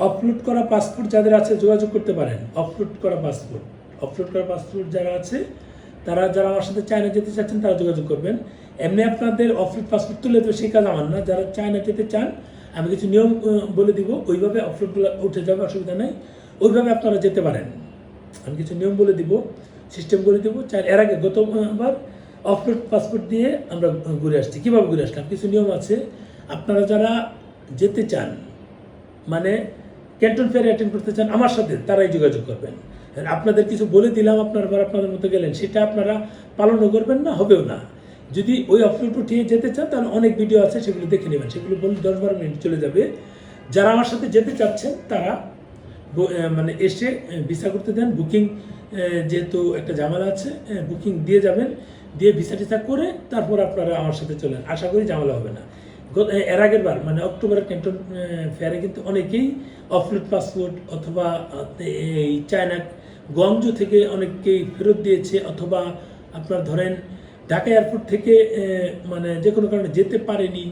Upload করা passport যাদের আছে যোগাযোগ করতে পারেন। অপলোড করা পাসপোর্ট যারা আছে যারা আমার সাথে চায়না যেতে চাচ্ছেন তারা যোগাযোগ করবেন। এমনি আপনাদের অপলোড পাসপোর্ট তুলে দেবে সেই কাজ আমার না। যারা চায়না যেতে চান আমি কিছু নিয়ম বলে দিব, ওইভাবে অপলোডগুলো উঠে যাবে, অসুবিধা নেই, ওইভাবে আপনারা যেতে পারেন। আমি কিছু নিয়ম বলে দিব, সিস্টেম করে দেবো। এর আগে গতবার অপলোড পাসপোর্ট দিয়ে আমরা ঘুরে আসছি। কীভাবে ঘুরে আসলাম? কিছু নিয়ম আছে। আপনারা যারা যেতে চান, মানে ক্যান্টন ফেয়ার অ্যাটেন্ড করতে চান আমার সাথে, তারাই যোগাযোগ করবেন। আপনাদের কিছু বলে দিলাম, আপনারা আপনাদের মতো গেলেন, সেটা আপনারা পালনও করবেন না, হবেও না। যদি ওই অপলোড উঠিয়ে যেতে চান তাহলে অনেক ভিডিও আছে, সেগুলো দেখে নেবেন। সেগুলো বলে 10-12 মিনিট চলে যাবে। যারা আমার সাথে যেতে চাচ্ছেন তারা মানে এসে ভিসা করতে দেন। বুকিং যেহেতু একটা ঝামেলা আছে, বুকিং দিয়ে যাবেন, দিয়ে ভিসা টিসা করে তারপর আপনারা আমার সাথে চলেন। আশা করি ঝামেলা হবে না। এর আগের বার মানে অক্টোবরের ক্যান্টন ফেয়ারে কিন্তু অনেকেই অফলোড পাসপোর্ট অথবা এই চায়না গঞ্জ থেকে অনেককেই ফেরত দিয়েছে, অথবা আপনার ধরেন ঢাকা এয়ারপোর্ট থেকে মানে যে কোনো কারণে যেতে পারেনি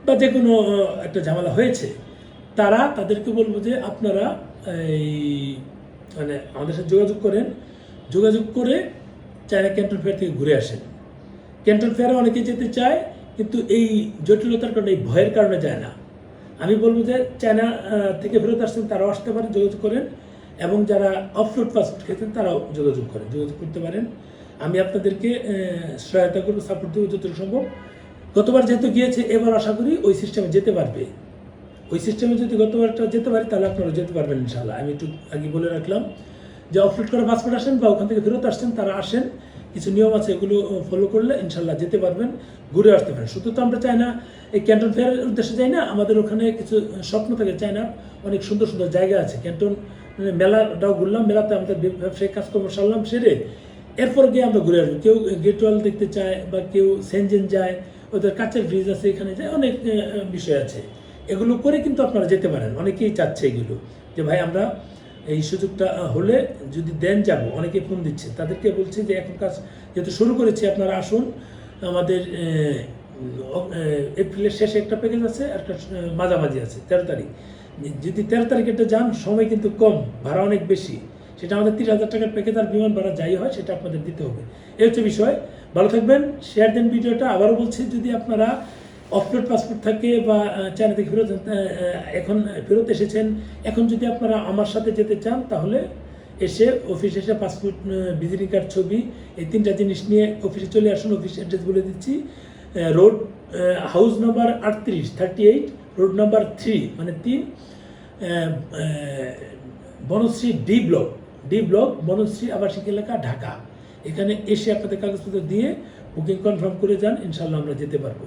বা যে কোনো একটা ঝামেলা হয়েছে, তাদেরকে বলবো যে আপনারা এই মানে আমাদের সাথে যোগাযোগ করে চায়না ক্যান্টন ফেয়ার থেকে ঘুরে আসেন। ক্যান্টন ফেয়ারে অনেকেই যেতে চায়, কিন্তু এই জটিলতার কারণে, এই ভয়ের কারণে যায় না। আমি বলবো যে চায়না থেকে ফেরত আসছেন তারাও আসতে পারেন, যোগাযোগ করেন, এবং যারা অফলোড পাসপোর্ট খেয়েছেন তারাও যোগাযোগ করতে পারেন। আমি আপনাদেরকে সহায়তা করবো, সাপোর্ট দেবো যতটুকু সম্ভব। গতবার যেহেতু গিয়েছে, এবার আশা করি ওই সিস্টেমে যেতে পারবে। ওই সিস্টেমে যদি গতবারটা যেতে পারি তাহলে আপনারা যেতে পারবেন ইনশাআল্লাহ। আমি একটু আগে বলে রাখলাম যে অফলোড করা পাসপোর্ট আসেন বা ওখান থেকে ফেরত আসছেন তারা আসেন, কিছু নিয়ম আছে, এগুলো ফলো করলে ইনশাল্লাহ যেতে পারবেন, ঘুরে আসতে পারেন। শুধু তো আমরা চাই না এই ক্যান্টন ফেয়ারের উদ্দেশ্যে যাই না, আমাদের ওখানে কিছু স্বপ্ন থাকে। চায়নার অনেক সুন্দর সুন্দর জায়গা আছে। ক্যান্টন মেলাটাও ঘুরলাম, মেলাতে আমাদের ব্যবসায়িক কাজকর্ম সারলাম, সেরে এরপর গিয়ে আমরা ঘুরে আসবো। কেউ গেট ওয়াল দেখতে চায় বা কেউ সেনজেন যায়, ওদের কাচের ব্রিজ আছে, এখানে যায়, অনেক বিষয় আছে। এগুলো করে কিন্তু আপনারা যেতে পারেন। অনেকেই চাচ্ছে এগুলো যে ভাই আমরা এই সুযোগটা হলে যদি দেন যাবো। অনেকে ফোন দিচ্ছে, তাদেরকে বলছি যে এখন কাজ যেহেতু শুরু করেছি আপনারা আসুন। আমাদের এপ্রিলের শেষে একটা প্যাকেজ আছে, একটা মাঝামাঝি আছে 13 তারিখ। যদি 13 তারিখেটা যান, সময় কিন্তু কম, ভাড়া অনেক বেশি। সেটা আমাদের 30,000 টাকার প্যাকেজ, আর বিমান ভাড়া যাই হয় সেটা আপনাদের দিতে হবে। এই হচ্ছে বিষয়। ভালো থাকবেন, শেয়ার দেন ভিডিওটা। আবারও বলছি, যদি আপনারা অফলোড পাসপোর্ট থাকে বা চায়না থেকে এখন ফেরত এসেছেন, এখন যদি আপনারা আমার সাথে যেতে চান তাহলে অফিসে এসে পাসপোর্ট, ভিজিটিং কার্ড, ছবি, এই 3টা জিনিস নিয়ে অফিসে চলে আসুন। অফিস অ্যাড্রেস বলে দিচ্ছি, road house number 38 road number 3 মানে 3, বনশ্রী ডি ব্লক বনশ্রী আবাসিক এলাকা, ঢাকা। এখানে এসে আপনাদের কাগজপত্র দিয়ে বুকিং কনফার্ম করে যান, ইনশাল্লাহ আমরা যেতে পারবো।